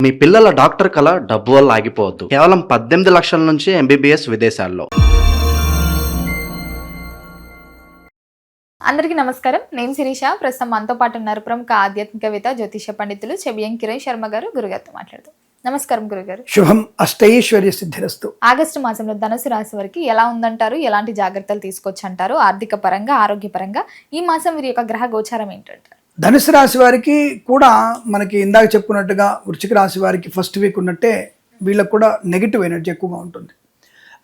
మీ పిల్లల డాక్టర్ కల డబ్బు వల్ల ఆగిపోవద్దు. కేవలం 18 లక్షల నుంచి ఎంబీబీఎస్ విదేశాల్లో. అందరికీ నమస్కారం. నేను శిరీష. ప్రస్తుతం మనతో పాటు ఉన్నారు ప్రముఖ ఆధ్యాత్మికవేత్త, జ్యోతిష పండితులు చెబియం కిరణ్ శర్మ గారు. గురుగారితో మాట్లాడదాం. నమస్కారం గురుగారు. శుభం. అష్టైశ్వర్య సిద్ధిరస్తు. ఆగస్టు మాసంలో ధనుసు రాశి వారికి ఎలా ఉందంటారు? ఎలాంటి జాగ్రత్తలు తీసుకోవచ్చు అంటారు? ఆర్థిక పరంగా, ఆరోగ్యపరంగా ఈ మాసం వీరి యొక్క గ్రహ గోచారం ఏంటంటారు? ధనుసు రాశి వారికి కూడా మనకి ఇందాక చెప్పుకున్నట్టుగా వృశ్చిక రాశి వారికి ఫస్ట్ వీక్ ఉన్నట్టే వీళ్ళకు కూడా నెగిటివ్ ఎనర్జీ ఎక్కువగా ఉంటుంది.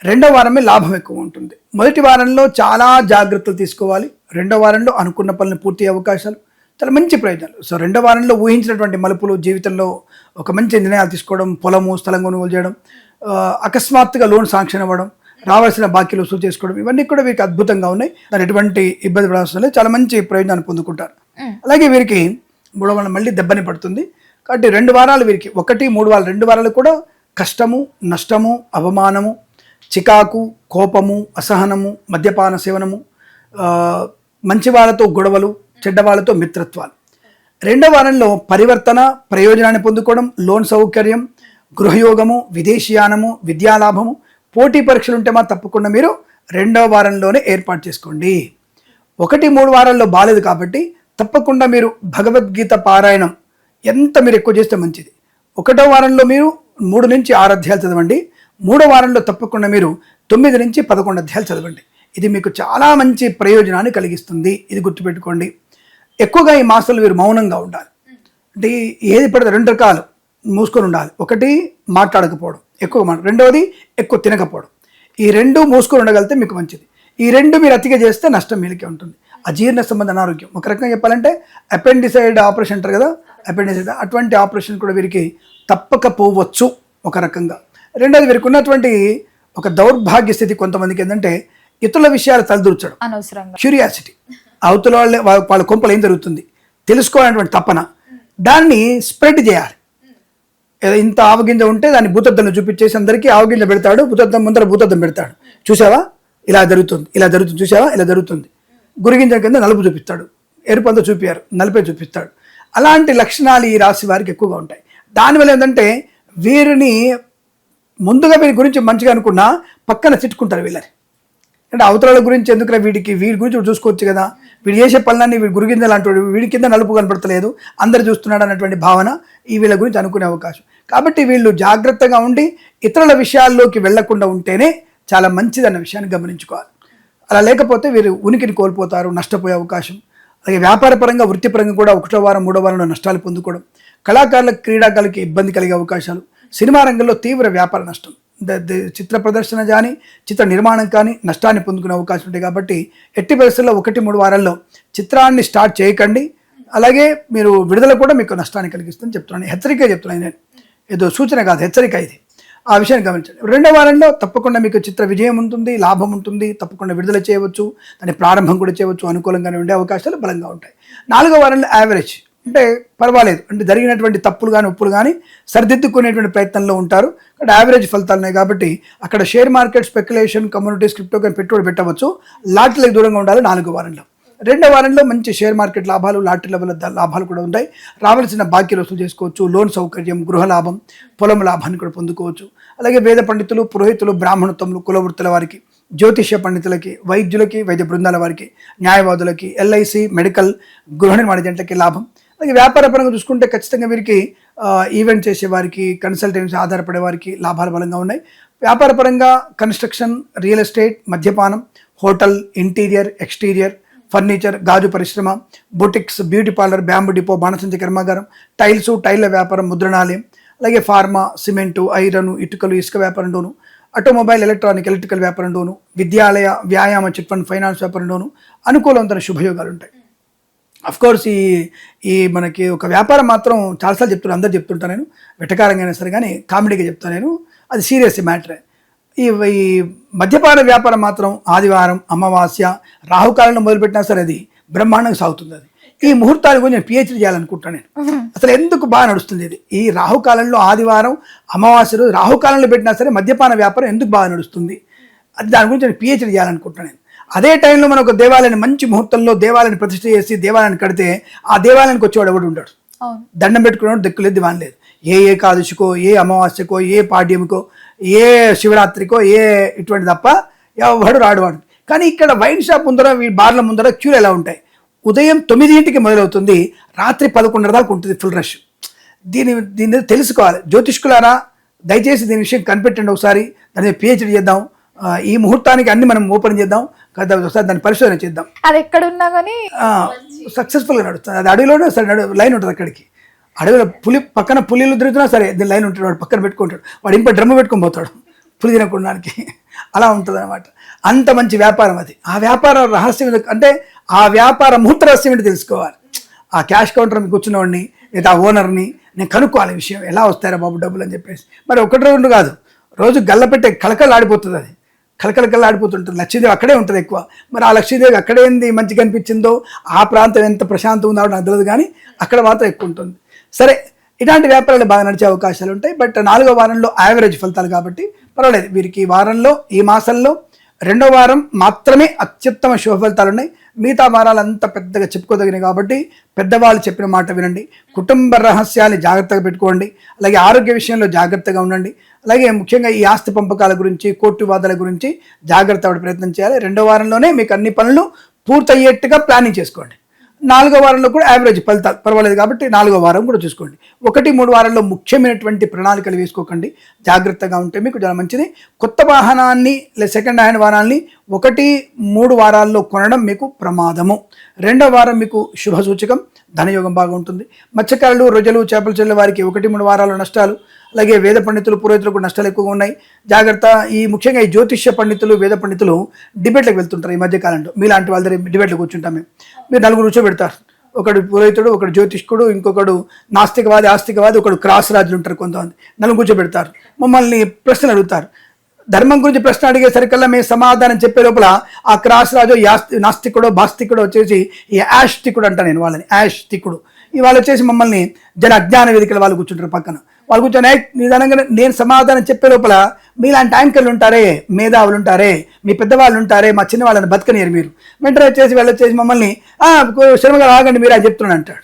రెండో వారమే లాభం ఎక్కువ ఉంటుంది. మొదటి వారంలో చాలా జాగ్రత్తలు తీసుకోవాలి. రెండో వారంలో అనుకున్న పనులు పూర్తి అవకాశాలు, చాలా మంచి ప్రయోజనాలు. సో రెండో వారంలో ఊహించినటువంటి మలుపులు, జీవితంలో ఒక మంచి నిర్ణయాలు తీసుకోవడం, పొలము స్థలం కొనుగోలు చేయడం, అకస్మాత్తుగా లోన్ శాంక్షన్ అవ్వడం, రావాల్సిన బాకీలు వసూలు చేసుకోవడం, ఇవన్నీ కూడా వీరికి అద్భుతంగా ఉన్నాయి. దాని ఎటువంటి ఇబ్బంది పడాల్సిన చాలా మంచి ప్రయోజనాన్ని పొందుకుంటారు. అలాగే వీరికి 3వ వారం మళ్ళీ దెబ్బని పడుతుంది. కాబట్టి 2 వారాలు వీరికి 1, 3 వారాలు 2 వారాలు కూడా కష్టము, నష్టము, అవమానము, చికాకు, కోపము, అసహనము, మద్యపాన సేవనము, మంచి వాళ్ళతో గొడవలు, చెడ్డ వాళ్ళతో మిత్రత్వాలు. 2వ వారంలో పరివర్తన, ప్రయోజనాన్ని పొందుకోవడం, లోన్ సౌకర్యం, గృహయోగము, విదేశీయానము, విద్యాలాభము, పోటీ పరీక్షలు ఉంటే తప్పకుండా మీరు 2వ వారంలోనే ఏర్పాటు చేసుకోండి. 1, 3 వారాల్లో బాలేదు కాబట్టి తప్పకుండా మీరు భగవద్గీత పారాయణం ఎంత మీరు ఎక్కువ చేస్తే మంచిది. 1వ వారంలో మీరు 3 నుంచి 6 అధ్యాయాలు చదవండి. 3వ వారంలో తప్పకుండా మీరు 9 నుంచి 11 అధ్యాయాలు చదవండి. ఇది మీకు చాలా మంచి ప్రయోజనాన్ని కలిగిస్తుంది. ఇది గుర్తుపెట్టుకోండి. ఎక్కువగా ఈ మాసంలో మీరు మౌనంగా ఉండాలి. అంటే ఏది పడితే 2 రకాలు మూసుకొని ఉండాలి. 1 మాట్లాడకపోవడం, ఎక్కువ మాట. 2వది ఎక్కువ తినకపోవడం. ఈ 2 మూసుకొని ఉండగలిగితే మీకు మంచిది. ఈ 2 మీరు అతిగా చేస్తే నష్టం మీకే ఉంటుంది. అజీర్ణ సంబంధ అనారోగ్యం, ఒక రకంగా చెప్పాలంటే అపెండిసైడ్ ఆపరేషన్ అంటారు కదా, అపెండిసైడ్, అటువంటి ఆపరేషన్ కూడా వీరికి తప్పకపోవచ్చు ఒక రకంగా. 2వది వీరికి ఉన్నటువంటి ఒక దౌర్భాగ్య స్థితి కొంతమందికి ఏంటంటే ఇతరుల విషయాలు తలదూర్చడం, అనవసరంగా క్యూరియాసిటీ, అవతల వాళ్ళ కొంపలు ఏం జరుగుతుంది తెలుసుకోవాలనేటువంటి తపన, దాన్ని స్ప్రెడ్ చేయాలి. ఇంత ఆవగింజ ఉంటే దాన్ని భూతద్దం చూపించేసి అందరికీ ఆవగింజ పెడతాడు, భూతద్దం ముందర భూతద్దం పెడతాడు. చూసావా ఇలా జరుగుతుంది, ఇలా జరుగుతుంది, చూసావా ఇలా జరుగుతుంది. గురిగింజ కింద నలుపు చూపిస్తాడు, ఎరుపు అంతా చూపించారు, నలుపే చూపిస్తాడు. అలాంటి లక్షణాలు ఈ రాశి వారికి ఎక్కువగా ఉంటాయి. దానివల్ల ఏంటంటే వీరిని ముందుగా వీరి గురించి మంచిగా అనుకున్నా పక్కన తిట్టుకుంటారు వీళ్ళని. అంటే అవతరాల గురించి ఎందుకురా, వీడి గురించి చూసుకోవచ్చు కదా, వీడు చేసే పనులన్నీ వీడి గురిగింజ లాంటి, వీడి కింద నలుపు కనపడతలేదు, అందరు చూస్తున్నాడు అన్నటువంటి భావన ఈ వీళ్ళ గురించి అనుకునే అవకాశం. కాబట్టి వీళ్ళు జాగ్రత్తగా ఉండి ఇతరుల విషయాల్లోకి వెళ్లకుండా ఉంటేనే చాలా మంచిదన్న విషయాన్ని గమనించుకోవాలి. అలా లేకపోతే వీరు ఉనికిని కోల్పోతారు, నష్టపోయే అవకాశం. అలాగే వ్యాపారపరంగా, వృత్తిపరంగా కూడా 1వ వారం 3వ వారంలో నష్టాలు పొందుకోవడం, కళాకారులకు, క్రీడాకారులకి ఇబ్బంది కలిగే అవకాశాలు, సినిమా రంగంలో తీవ్ర వ్యాపార నష్టం, చిత్ర ప్రదర్శన కానీ చిత్ర నిర్మాణం కానీ నష్టాన్ని పొందుకునే అవకాశం ఉంటాయి. కాబట్టి ఎట్టి పరిస్థితుల్లో 1, 3 వారాల్లో చిత్రాన్ని స్టార్ట్ చేయకండి. అలాగే మీరు విడుదల కూడా మీకు నష్టాన్ని కలిగిస్తుందని చెప్తున్నాను. హెచ్చరిక చెప్తున్నాను నేను, ఏదో సూచన కాదు, హెచ్చరిక ఇది. ఆ విషయాన్ని గమనించండి. 2వ వారంలో తప్పకుండా మీకు చిత్ర విజయం ఉంటుంది, లాభం ఉంటుంది, తప్పకుండా విడుదల చేయవచ్చు, దాని ప్రారంభం కూడా చేయవచ్చు, అనుకూలంగానే ఉండే అవకాశాలు బలంగా ఉంటాయి. 4వ వారంలో యావరేజ్, అంటే పర్వాలేదు, అంటే జరిగినటువంటి తప్పులు కానీ ఉప్పులు కానీ సరిదిద్దుకునేటువంటి ప్రయత్నంలో ఉంటారు. అక్కడ యావరేజ్ ఫలితాలు ఉన్నాయి. కాబట్టి అక్కడ share market, speculation, communities, crypto కానీ పెట్టుబడి పెట్టవచ్చు. లాటరీలకు దూరంగా ఉండాలి 4వ వారంలో. 2వ వారంలో మంచి షేర్ మార్కెట్ లాభాలు, లాటరీల వల్ల లాభాలు కూడా ఉంటాయి. రావాల్సిన బాకీలు వసూలు చేసుకోవచ్చు, లోన్ సౌకర్యం, గృహ లాభం, పొలం లాభాన్ని కూడా పొందుకోవచ్చు. అలాగే వేద పండితులు, పురోహితులు, బ్రాహ్మణత్వములు, కులవృత్తుల వారికి, జ్యోతిష్య పండితులకి, వైద్యులకి, వైద్య బృందాల వారికి, న్యాయవాదులకి, ఎల్ఐసి, మెడికల్, గృహ నిర్మాణ జంటలకి లాభం. అలాగే వ్యాపారపరంగా చూసుకుంటే ఖచ్చితంగా వీరికి ఈవెంట్ చేసే వారికి, కన్సల్టెన్సీ ఆధారపడే వారికి లాభాలు బలంగా ఉన్నాయి. వ్యాపారపరంగా కన్స్ట్రక్షన్, రియల్ ఎస్టేట్, మద్యపానం, హోటల్, ఇంటీరియర్, ఎక్స్టీరియర్, ఫర్నిచర్, గాజు పరిశ్రమ, boutiques, beauty parlour, bamboo depot, బాణసంచి కర్మాగారం, టైల్ల వ్యాపారం, ముద్రణాలయం, అలాగే ఫార్మా, సిమెంటు, ఐరన్, ఇటుకలు, ఇసుక వ్యాపారంలోను, ఆటోమొబైల్, ఎలక్ట్రానిక్, ఎలక్ట్రికల్ వ్యాపారంలోను, విద్యాలయ, వ్యాయామ, చిట్ ఫండ్, ఫైనాన్స్ వ్యాపారంలోను అనుకూలవంతమైన శుభయోగాలు ఉంటాయి. అఫ్కోర్స్ ఈ మనకి ఒక వ్యాపారం మాత్రం చాలాసార్లు చెప్తున్నాను, అందరు చెప్తుంటాను నేను, వెటకారంగా అయినా సరే కానీ కామెడీగా చెప్తాను నేను, అది సీరియస్ మ్యాటరే. ఈ మద్యపాన వ్యాపారం మాత్రం ఆదివారం, అమావాస్య, రాహుకాలంలో మొదలుపెట్టినా సరే అది బ్రహ్మాండంగా సాగుతుంది. అది ఈ ముహూర్తాల గురించి నేను పిహెచ్డీ చేయాలనుకుంటాను నేను. అసలు ఎందుకు బాగా నడుస్తుంది ఇది, ఈ రాహుకాలంలో ఆదివారం, అమావాస్య రోజు రాహుకాలంలో పెట్టినా సరే మద్యపాన వ్యాపారం ఎందుకు బాగా నడుస్తుంది, అది దాని గురించి నేను పిహెచ్డీ చేయాలనుకుంటాను నేను. అదే టైంలో మనం ఒక దేవాలయాన్ని మంచి ముహూర్తంలో దేవాలయాన్ని ప్రతిష్ఠ చేసి దేవాలయాన్ని కడితే ఆ దేవాలయానికి వచ్చేవాడు ఎవడు ఉంటాడు, దండం పెట్టుకునేవాడు దిక్కులేదు, దివాన్ లేదు. ఏ ఏకాదశికో, ఏ అమావాస్యకో, ఏ పాడ్యమికో, ఏ శివరాత్రికో, ఏ ఇటువంటి తప్ప ఎవడు రాడువాడు. కానీ ఇక్కడ వైన్ షాప్ ముందర, బార్ల ముందర క్యూలు ఎలా ఉంటాయి? ఉదయం 9 మొదలవుతుంది, రాత్రి 11 దాకా ఉంటుంది ఫుల్ రష్. దీన్ని తెలుసుకోవాలి. జ్యోతిష్కులారా, దయచేసి దీని విషయం కనిపెట్టండి ఒకసారి. దాని మీద పిహెచ్డి చేద్దాం. ఈ ముహూర్తానికి అన్ని మనం ఓపెన్ చేద్దాం కదా, ఒకసారి దాన్ని పరిశోధన చేద్దాం. అది ఎక్కడున్నా కానీ సక్సెస్ఫుల్గా నడుస్తుంది. అది అడవిలోనే సరే లైన్ ఉంటుంది. అక్కడికి అడవిలో పక్కన పులిలు తిరుగుతున్నా సరే దీని లైన్ ఉంటాడు, వాడు పక్కన పెట్టుకుంటాడు, వాడు ఇంప డ్రమ్ము పెట్టుకొని పోతాడు పులి తినకుండానికి. అలా ఉంటుంది అనమాట. అంత మంచి వ్యాపారం అది. ఆ వ్యాపార రహస్యం అంటే ఆ వ్యాపార ముహూర్త రహస్యం ఏంటి తెలుసుకోవాలి. ఆ క్యాష్ కౌంటర్ మీద కూర్చున్నవాడిని లేదా ఆ ఓనర్ని నేను కనుక్కోవాలి విషయం, ఎలా వస్తారా బాబు డబ్బులు అని చెప్పేసి. మరి ఒకటి రెండు కాదు, రోజు గల్లపెట్టే కలకలు ఆడిపోతుంది. అది కలకలకల్లా ఆడిపోతుంటుంది. లక్ష్మీదేవి అక్కడే ఉంటుంది ఎక్కువ. మరి ఆ లక్ష్మీదేవి అక్కడే ఏంది మంచిగా అనిపించిందో, ఆ ప్రాంతం ఎంత ప్రశాంతం ఉందో నాకు తెలియదు, కానీ అక్కడ మాత్రం ఎక్కువ ఉంటుంది. సరే, ఇలాంటి వ్యాపారాలు బాగా నడిచే అవకాశాలు ఉంటాయి. బట్ 4వ వారంలో యావరేజ్ ఫలితాలు కాబట్టి పర్వాలేదు. వీరికి ఈ వారంలో, ఈ మాసంలో 2వ వారం మాత్రమే అత్యుత్తమ శుభ ఫలితాలు ఉన్నాయి. మిగతా వారాలంతా పెద్దగా చెప్పుకోదగినవి కాబట్టి పెద్దవాళ్ళు చెప్పిన మాట వినండి. కుటుంబ రహస్యాన్ని జాగ్రత్తగా పెట్టుకోండి. అలాగే ఆరోగ్య విషయంలో జాగ్రత్తగా ఉండండి. అలాగే ముఖ్యంగా ఈ ఆస్తి పంపకాల గురించి, కోర్టు వాదాల గురించి జాగ్రత్త పడే ప్రయత్నం చేయాలి. 2వ వారంలోనే మీకు అన్ని పనులు పూర్తయ్యేట్టుగా ప్లానింగ్ చేసుకోండి. 4వ వారంలో కూడా యావరేజ్ ఫలితాలు పర్వాలేదు కాబట్టి 4వ వారం కూడా చూసుకోండి. 1-3 వారాల్లో ముఖ్యమైనటువంటి ప్రణాళికలు వేసుకోకండి. జాగ్రత్తగా ఉంటే మీకు చాలా మంచిది. కొత్త వాహనాన్ని లేదా సెకండ్ హ్యాండ్ వాహనాన్ని 1-3 వారాల్లో కొనడం మీకు ప్రమాదము. 2వ వారం మీకు శుభ సూచకం, ధనయోగం బాగా ఉంటుంది. మత్స్యకారులు, రొయ్యలు, చేపలు చెల్లె వారికి 1-3 వారాల నష్టాలు. అలాగే వేద పండితులు, పురోహితులకు నష్టాలు ఎక్కువగా ఉన్నాయి. జాగ్రత్త. ఈ ముఖ్యంగా ఈ జ్యోతిష్య పండితులు, వేద పండితులు డిబేట్లకు వెళ్తుంటారు ఈ మధ్యకాలంలో. మీలాంటి వాళ్ళ దగ్గర డిబేట్లు కూర్చుంటాం మేము. మీరు 4 కూర్చోబెడతారు. ఒకడు పురోహితుడు, ఒకడు జ్యోతిష్కుడు, ఇంకొకడు నాస్తికవాది, ఆస్తికవాది, ఒకడు క్రాస్ రాజులు ఉంటారు కొంతమంది. 4 కూర్చోబెడతారు. మమ్మల్ని ప్రశ్నలు అడుగుతారు. ధర్మం గురించి ప్రశ్న అడిగేసరికల్లా మేము సమాధానం చెప్పే లోపల ఆ క్రాస్ రాజు నాస్తికుడో బాస్తికుడో వచ్చేసి ఈ యాష్తికుడు అంట, నేను వాళ్ళని యాష్తికుడు. వాళ్ళు వచ్చేసి మమ్మల్ని జన అజ్ఞాన వేదికల వాళ్ళు కూర్చుంటారు పక్కన. వాళ్ళు కూర్చొని నిదానంగా నేను సమాధానం చెప్పే లోపల మీలాంటి యాంకర్లు ఉంటారే, మేధావులు ఉంటారే, మీ పెద్దవాళ్ళు ఉంటారే, మా చిన్న వాళ్ళని బతకనియరు మీరు. వెంటనే వచ్చేసి వాళ్ళు వచ్చేసి మమ్మల్ని శర్మగా ఆగండి మీరు అని చెప్తున్నాను అంటాడు.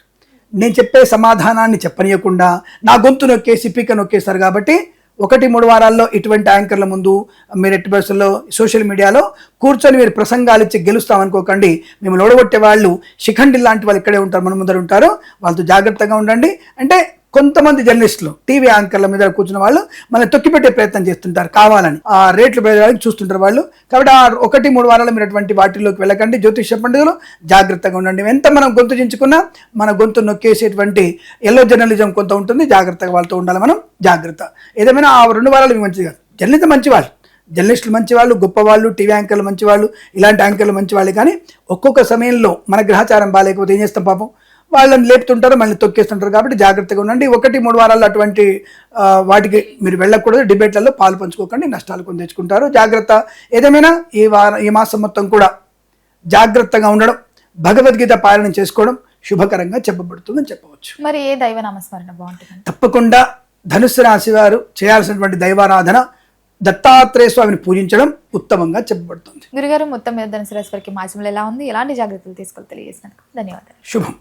నేను చెప్పే సమాధానాన్ని చెప్పనీయకుండా నా గొంతు నొక్కేసి పీక నొక్కేస్తారు. కాబట్టి 1-3 వారాల్లో ఇటువంటి యాంకర్ల ముందు మీరు ఎట్టి బస్సుల్లో సోషల్ మీడియాలో కూర్చొని మీరు ప్రసంగాలు ఇచ్చి గెలుస్తామనుకోకండి. మేము లోడగొట్టే వాళ్ళు శిఖండి లాంటి వాళ్ళు ఇక్కడే ఉంటారు, మన ముందర ఉంటారు. వాళ్ళతో జాగ్రత్తగా ఉండండి. అంటే కొంతమంది జర్నలిస్టులు, టీవీ యాంకర్ల మీద కూర్చున్న వాళ్ళు మనల్ని తొక్కిపెట్టే ప్రయత్నం చేస్తుంటారు కావాలని. ఆ రేట్లు పెరగడానికి చూస్తుంటారు వాళ్ళు. కాబట్టి ఆ 1-3 వారాలు మీరు అటువంటి వాటిలోకి వెళ్ళకండి. జ్యోతిష్య పండితులు జాగ్రత్తగా ఉండండి. ఎంత మనం గొంతు చించుకున్నా మన గొంతు నొక్కేసేటువంటి ఎల్లో జర్నలిజం కొంత ఉంటుంది. జాగ్రత్తగా వాళ్ళతో ఉండాలి మనం. జాగ్రత్త. ఏదేమైనా ఆ 2 వారాలు మీకు మంచిది కాదు. జర్నలిజం మంచివాళ్ళు, జర్నలిస్టులు మంచివాళ్ళు, గొప్పవాళ్ళు, టీవీ యాంకర్లు మంచివాళ్ళు, ఇలాంటి యాంకర్లు మంచివాళ్ళు. కానీ ఒక్కొక్క సమయంలో మన గ్రహచారం బాగాలేకపోతే ఏం చేస్తాం పాపం, వాళ్ళని లేపుతుంటారు, మళ్ళీ తొక్కేస్తుంటారు. కాబట్టి జాగ్రత్తగా ఉండండి. 1-3 వారాల్లో అటువంటి వాటికి మీరు వెళ్ళకూడదు. డిబేట్లలో పాలు పంచుకోకండి, నష్టాలు కొని తెచ్చుకుంటారు. జాగ్రత్త. ఏదేమైనా ఈ మాసం మొత్తం కూడా జాగ్రత్తగా ఉండడం, భగవద్గీత పాలన చేసుకోవడం శుభకరంగా చెప్పబడుతుందని చెప్పవచ్చు. మరి ఏ దైవ నామస్మరణ బాగుంటుంది? తప్పకుండా ధనుస్సు రాశి వారు చేయాల్సినటువంటి దైవారాధన దత్తాత్రేయ స్వామిని పూజించడం ఉత్తమంగా చెప్పబడుతుంది. గురుగారు, మొత్తం మీద ధనుసు రాశి వారికి మాసంలో ఎలా ఉంది, ఎలాంటి జాగ్రత్తలు తీసుకోవాలి తెలియజేసినందుకు ధన్యవాదాలు. శుభం.